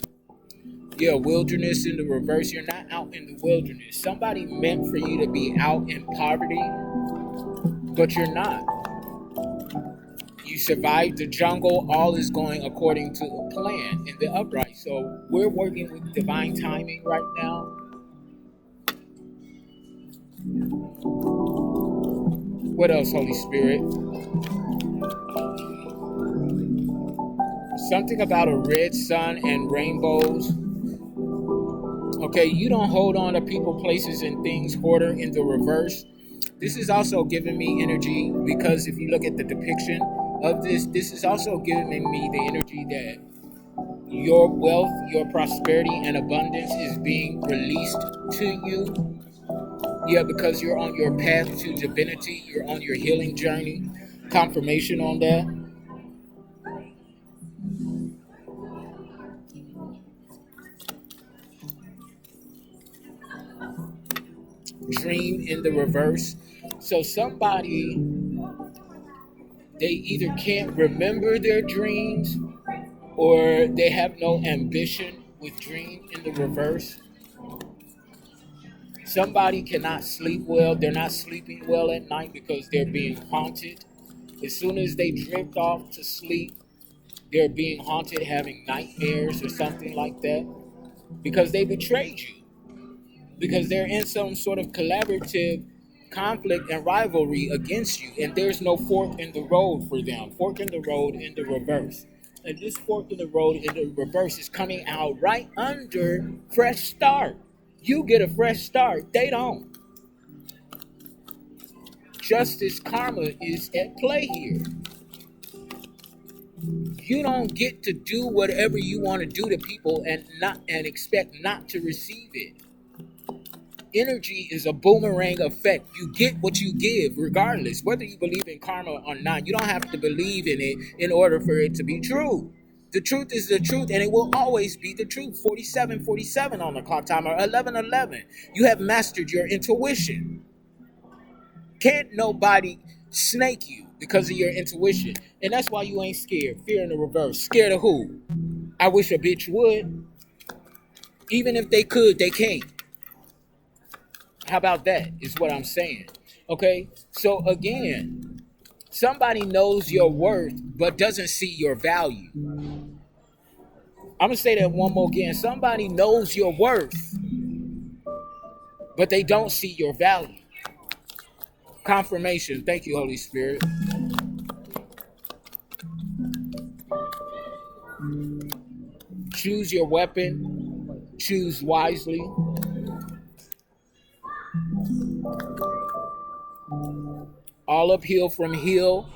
Speaker 1: Yeah, wilderness in the reverse. You're not out in the wilderness. Somebody meant for you to be out in poverty, but you're not. You survived the jungle. All is going according to the plan in the upright. So we're working with divine timing right now. What else, Holy Spirit? Something about a red sun and rainbows. Okay, you don't hold on to people, places, and things, hoarder in the reverse. This is also giving me energy because if you look at the depiction of this is also giving me the energy that your wealth, your prosperity, and abundance is being released to you. Yeah, because you're on your path to divinity, you're on your healing journey. Confirmation on that. Dream in the reverse. So somebody, they either can't remember their dreams or they have no ambition with dream in the reverse. Somebody cannot sleep well. They're not sleeping well at night because they're being haunted. As soon as they drift off to sleep, they're being haunted, having nightmares or something like that because they betrayed you. Because they're in some sort of collaborative conflict and rivalry against you, and there's no fork in the road for them. Fork in the road in the reverse. And this fork in the road in the reverse is coming out right under fresh start. You get a fresh start. They don't. Justice karma is at play here. You don't get to do whatever you want to do to people and expect not to receive it. Energy is a boomerang effect. You get what you give, regardless, whether you believe in karma or not. You don't have to believe in it in order for it to be true. The truth is the truth, and it will always be the truth. 47:47 on the clock timer, 11:11. You have mastered your intuition. Can't nobody snake you because of your intuition, and that's why you ain't scared. Fear in the reverse. Scared of who? I wish a bitch would. Even if they could, they can't. How about that is what I'm saying. Okay, so again, somebody knows your worth but doesn't see your value. I'm gonna say that one more again. Somebody knows your worth but they don't see your value. Confirmation. Thank you, Holy Spirit. Choose your weapon. Choose wisely. All uphill from hill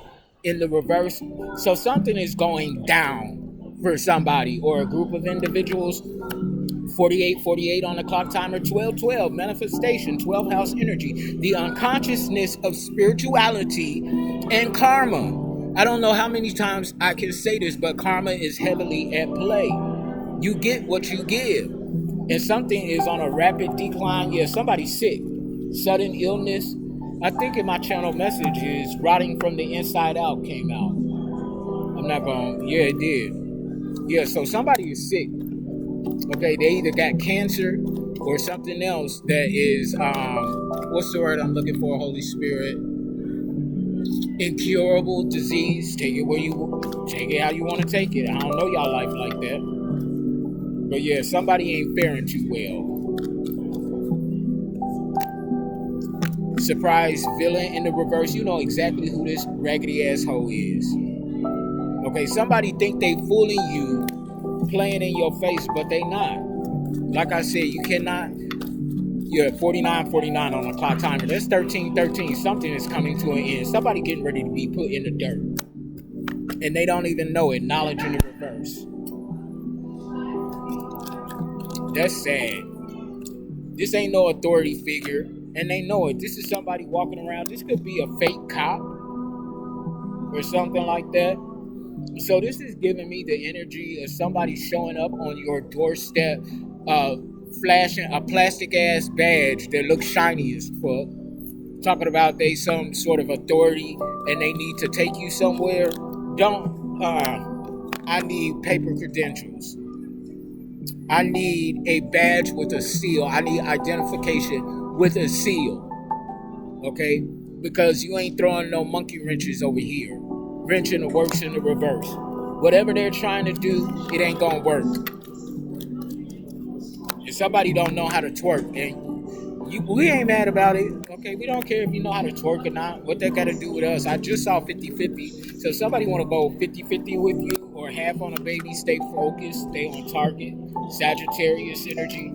Speaker 1: in the reverse. So something is going down for somebody or a group of individuals. 48:48 on the clock timer. 12:12 manifestation. 12 house energy. The unconsciousness of spirituality and karma. I don't know how many times I can say this, but karma is heavily at play. You get what you give. And something is on a rapid decline. Yeah, somebody's sick. Sudden illness. I think in my channel message is rotting from the inside out came out. I'm not going, yeah, it did. Yeah, so somebody is sick. Okay, they either got cancer or something else that is, what's the word I'm looking for, Holy Spirit? Incurable disease. Take it how you want to take it. I don't know y'all life like that. But yeah, somebody ain't faring too well. Surprise villain in the reverse. You know exactly who this raggedy asshole is. Okay, somebody think they fooling you, playing in your face, but they not. Like I said, you cannot. You're at 49:49 on the clock timer. That's 13:13. Something is coming to an end. Somebody getting ready to be put in the dirt, and they don't even know it. Knowledge in the reverse. That's sad. This ain't no authority figure, and they know it. This is somebody walking around. This could be a fake cop or something like that. So this is giving me the energy of somebody showing up on your doorstep, flashing a plastic ass badge that looks shiny as fuck, talking about they some sort of authority and they need to take you somewhere. I need paper credentials. I need a badge with a seal. I need identification with a seal. Okay? Because you ain't throwing no monkey wrenches over here. Wrenching the works in the reverse. Whatever they're trying to do, it ain't gonna work. If somebody don't know how to twerk, and we ain't mad about it. Okay, we don't care if you know how to twerk or not. What that got to do with us? I just saw 50-50. So if somebody want to go 50-50 with you or half on a baby, stay focused, stay on target. Sagittarius energy.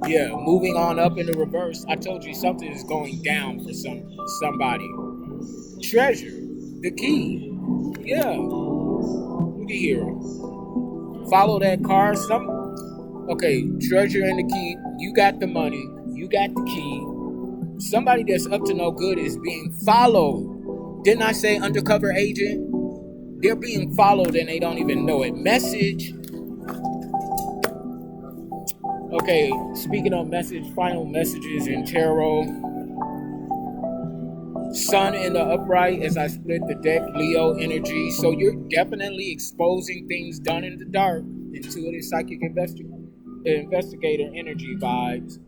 Speaker 1: Yeah, moving on up in the reverse. I told you something is going down for somebody. Treasure, the key. Yeah, look at here. Follow that car. Okay, treasure and the key. You got the money. You got the key. Somebody that's up to no good is being followed. Didn't I say undercover agent? They're being followed and they don't even know it. Message. Okay, speaking of message, final messages in tarot. Sun in the upright as I split the deck, Leo energy. So you're definitely exposing things done in the dark. Intuitive psychic investigator energy vibes.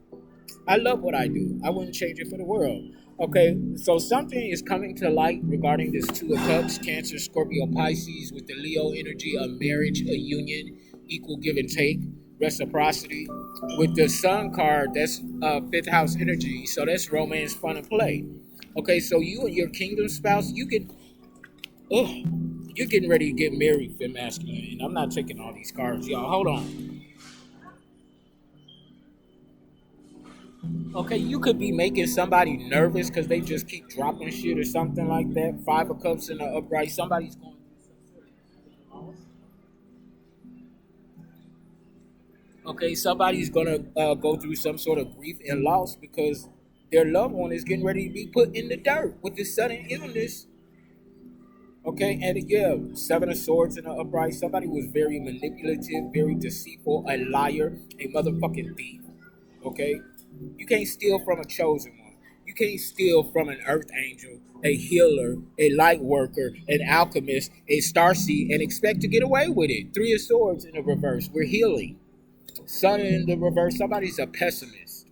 Speaker 1: I love what I do. I wouldn't change it for the world. Okay, so something is coming to light regarding this Two of Cups, Cancer, Scorpio, Pisces, with the Leo energy, a marriage, a union, equal give and take, reciprocity. With the Sun card, that's fifth house energy, so that's romance, fun, and play. Okay, so you and your kingdom spouse, you're getting ready to get married, fem masculine, and I'm not taking all these cards, y'all. Hold on. Okay, you could be making somebody nervous because they just keep dropping shit or something like that. Five of Cups in the upright. Somebody's going through some sort of okay, somebody's gonna go through some sort of grief and loss because their loved one is getting ready to be put in the dirt with this sudden illness. Okay, and yeah, Seven of Swords in the upright. Somebody was very manipulative, very deceitful, a liar, a motherfucking thief. Okay, you can't steal from a chosen one. You can't steal from an earth angel, a healer, a light worker, an alchemist, a starseed, and expect to get away with it. Three of Swords in the reverse. We're healing. Sun in the reverse. Somebody's a pessimist.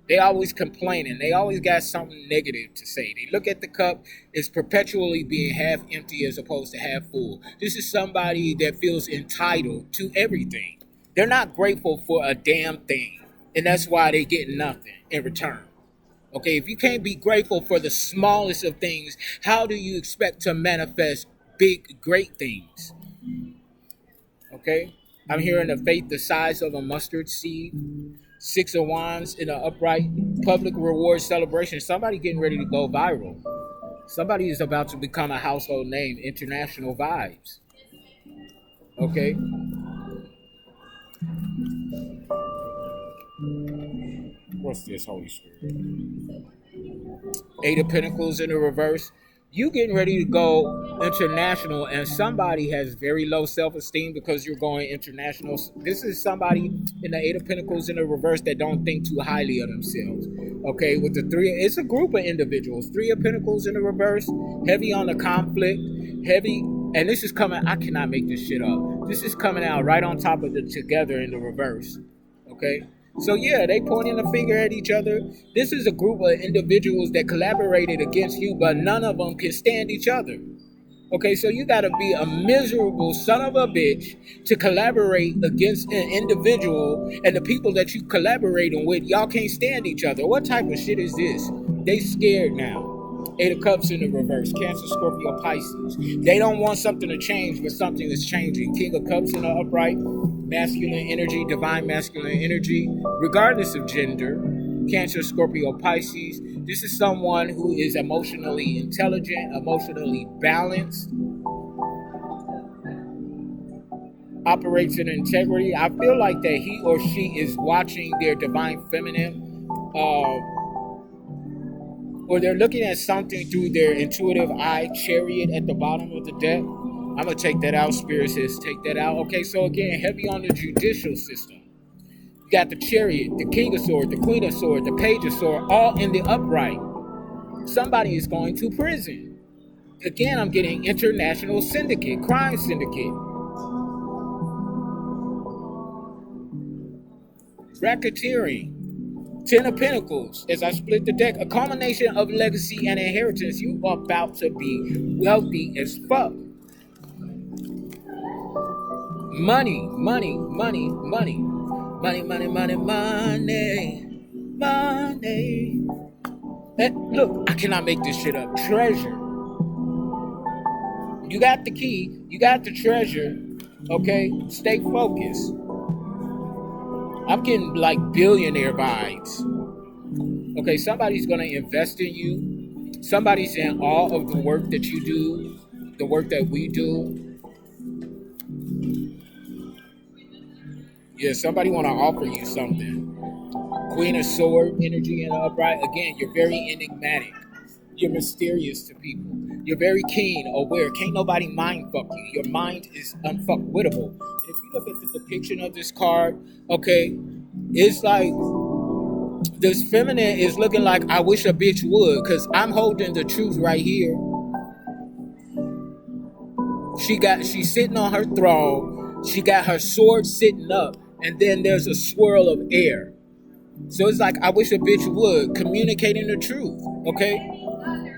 Speaker 1: They always complaining. They always got something negative to say. They look at the cup, it's perpetually being half empty as opposed to half full. This is somebody that feels entitled to everything. They're not grateful for a damn thing. And that's why they get nothing in return. Okay, if you can't be grateful for the smallest of things, how do you expect to manifest big, great things? Okay, I'm hearing a faith the size of a mustard seed. Six of Wands in an upright public reward celebration. Somebody getting ready to go viral. Somebody is about to become a household name. International vibes. Okay. What's this, Holy Spirit? Eight of Pentacles in the reverse. You getting ready to go international, and somebody has very low self-esteem because you're going international. This is somebody in the Eight of Pentacles in the reverse that don't think too highly of themselves. Okay, with the three, it's a group of individuals. Three of Pentacles in the reverse, heavy on the conflict, heavy, and this is coming, I cannot make this shit up. This is coming out right on top of the together in the reverse. Okay? So yeah, they pointing the finger at each other. This is a group of individuals that collaborated against you, but none of them can stand each other. Okay, so you got to be a miserable son of a bitch to collaborate against an individual, and the people that you collaborating with, y'all can't stand each other. What type of shit is this? They scared now. Eight of Cups in the reverse. Cancer, Scorpio, Pisces. They don't want something to change, but something is changing. King of Cups in the upright. Masculine energy, divine masculine energy, regardless of gender. Cancer, Scorpio, Pisces. This is someone who is emotionally intelligent, emotionally balanced, operates in integrity. I feel like that he or she is watching their divine feminine, or they're looking at something through their intuitive eye. Chariot at the bottom of the deck. I'm going to take that out. Spirit says take that out. Okay, so again, heavy on the judicial system. You got the Chariot, the King of Swords, the Queen of Swords, the Page of Swords, all in the upright. Somebody is going to prison. Again, I'm getting international syndicate, crime syndicate. Racketeering. Ten of Pentacles. As I split the deck, a combination of legacy and inheritance. You are about to be wealthy as fuck. Money, money, money, money. Money, money, money, money. Money. And look, I cannot make this shit up. Treasure. You got the key. You got the treasure. Okay? Stay focused. I'm getting like billionaire vibes. Okay, somebody's going to invest in you. Somebody's in awe of the work that you do, the work that we do. Yeah, somebody want to offer you something. Queen of Sword energy in the upright. Again, you're very enigmatic. You're mysterious to people. You're very keen, aware. Can't nobody mind fuck you. Your mind is unfuckwittable. And if you look at the depiction of this card, okay, it's like this feminine is looking like I wish a bitch would, because I'm holding the truth right here. She's sitting on her throne. She got her sword sitting up, and then there's a swirl of air. So it's like I wish a bitch would, communicating the truth. Okay,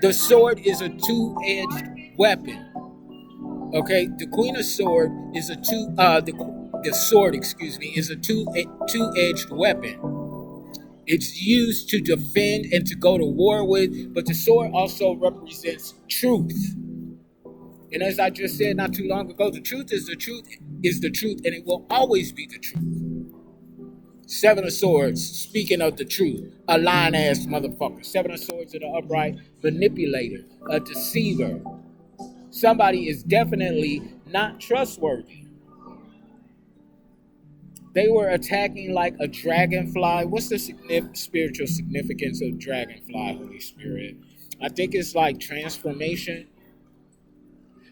Speaker 1: the sword is a two-edged weapon. Okay, the Queen of Sword is a the sword, excuse me, is a two-edged weapon. It's used to defend and to go to war with, but the sword also represents truth. And as I just said not too long ago, the truth is the truth, and it will always be the truth. Seven of Swords, speaking of the truth, a lying-ass motherfucker. Seven of Swords in the upright, manipulator, a deceiver. Somebody is definitely not trustworthy. They were attacking like a dragonfly. What's the spiritual significance of dragonfly, Holy Spirit? I think it's like transformation.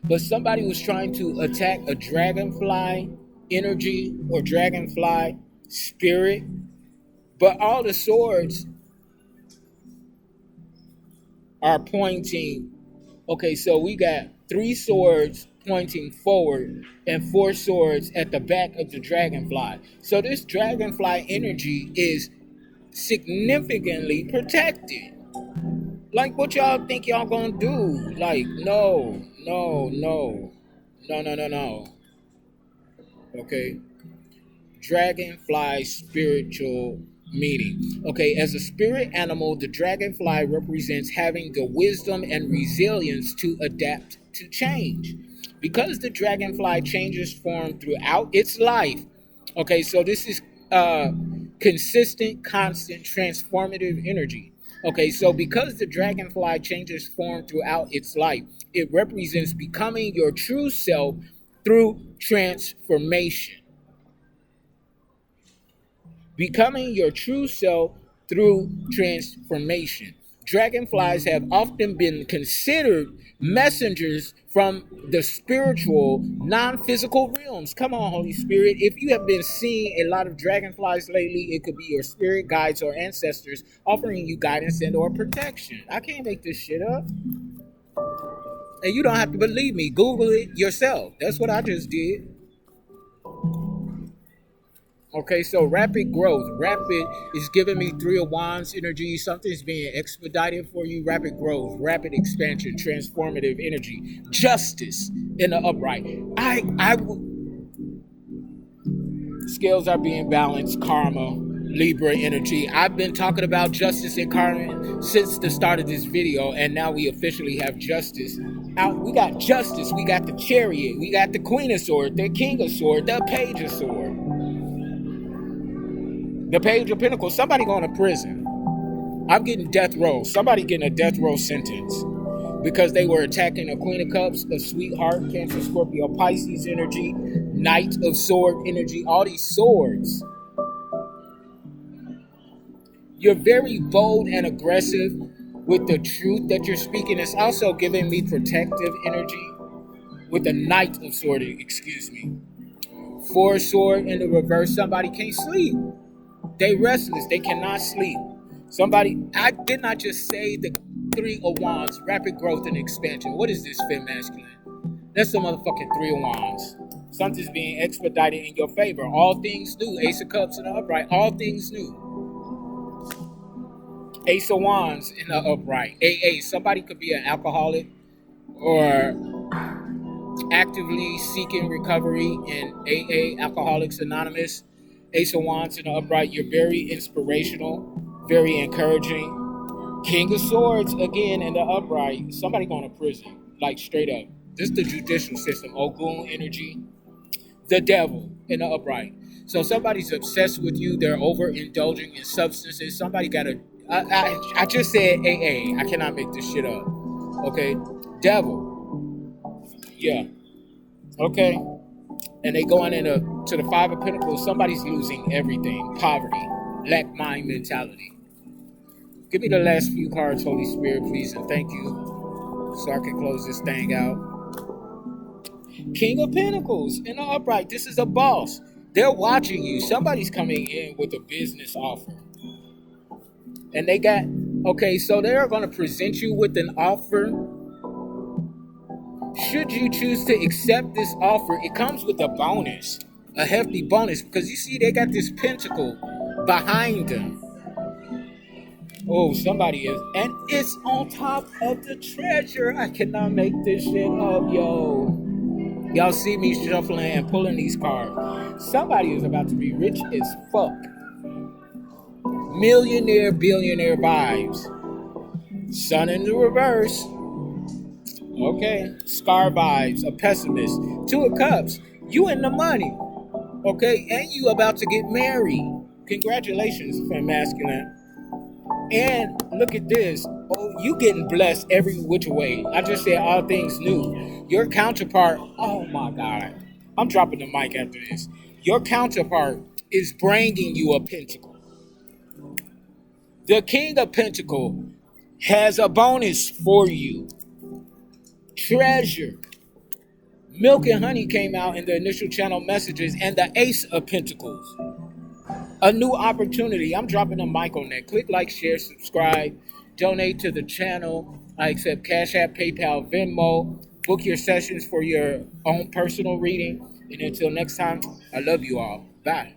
Speaker 1: But somebody was trying to attack a dragonfly energy or dragonfly spirit. But all the swords are pointing. Okay, so we got 3 swords pointing forward and 4 swords at the back of the dragonfly. So this dragonfly energy is significantly protected. Like, what y'all think y'all gonna do? Like, no. Okay. Dragonfly spiritual meaning. Okay, as a spirit animal, the dragonfly represents having the wisdom and resilience to adapt to change. Because the dragonfly changes form throughout its life. Okay, so this is consistent, constant, transformative energy. Okay, so because the dragonfly changes form throughout its life, it represents becoming your true self through transformation. Becoming your true self through transformation. Dragonflies have often been considered messengers from the spiritual, non-physical realms. Come on, Holy Spirit. If you have been seeing a lot of dragonflies lately, it could be your spirit guides or ancestors offering you guidance and or protection. I can't make this shit up. And you don't have to believe me. Google it yourself. That's what I just did. Okay, so rapid growth. Rapid is giving me Three of Wands energy. Something's being expedited for you. Rapid growth, rapid expansion, transformative energy, justice in the upright. Scales are being balanced, karma, Libra energy. I've been talking about justice and karma since the start of this video, and now we officially have justice. Now we got justice, we got the Chariot, we got the Queen of Swords, the King of Swords, the Page of Swords, the Page of Pentacles. Somebody going to prison. I'm getting death row. Somebody getting a death row sentence because they were attacking a Queen of Cups, a Sweetheart, Cancer, Scorpio, Pisces energy, Knight of Sword energy, all these swords. You're very bold and aggressive with the truth that you're speaking. It's also giving me protective energy with the Knight of Sword, excuse me. Four sword in the reverse. Somebody can't sleep. They restless. They cannot sleep. Somebody, I did not just say the Three of Wands, rapid growth and expansion. What is this, fem masculine? That's the motherfucking Three of Wands. Something's being expedited in your favor. All things new. Ace of Cups in the upright. All things new. Ace of Wands in the upright. AA. Somebody could be an alcoholic or actively seeking recovery in AA, Alcoholics Anonymous. Ace of Wands in the upright. You're very inspirational, very encouraging. King of Swords again in the upright. Somebody going to prison, like straight up. This is the judicial system. Ogun energy. The devil in the upright. So somebody's obsessed with you. They're overindulging in substances. Somebody got to. I just said AA. I cannot make this shit up. Okay, devil. Yeah. Okay. And they going into the Five of Pentacles. Somebody's losing everything. Poverty, lack mind mentality. Give me the last few cards, Holy Spirit, please, and thank you, so I can close this thing out. King of Pentacles in the upright. This is a boss. They're watching you. Somebody's coming in with a business offer. And they got, okay, so they're going to present you with an offer. Should you choose to accept this offer, it comes with a bonus, a hefty bonus, because you see they got this pentacle behind them. Oh, somebody is, and it's on top of the treasure. I cannot make this shit up, yo. Y'all see me shuffling and pulling these cards. Somebody is about to be rich as fuck. Millionaire, billionaire vibes. Sun in the reverse. Okay. Scar vibes. A pessimist. Two of Cups. You in the money. Okay. And you about to get married. Congratulations, fem masculine. And look at this. Oh, you getting blessed every which way. I just said all things new. Your counterpart, oh my God. I'm dropping the mic after this. Your counterpart is bringing you a pentacle. The King of Pentacles has a bonus for you. Treasure. Milk and Honey came out in the initial channel messages, and the Ace of Pentacles. A new opportunity. I'm dropping a mic on that. Click like, share, subscribe, donate to the channel. I accept Cash App, PayPal, Venmo. Book your sessions for your own personal reading. And until next time, I love you all. Bye.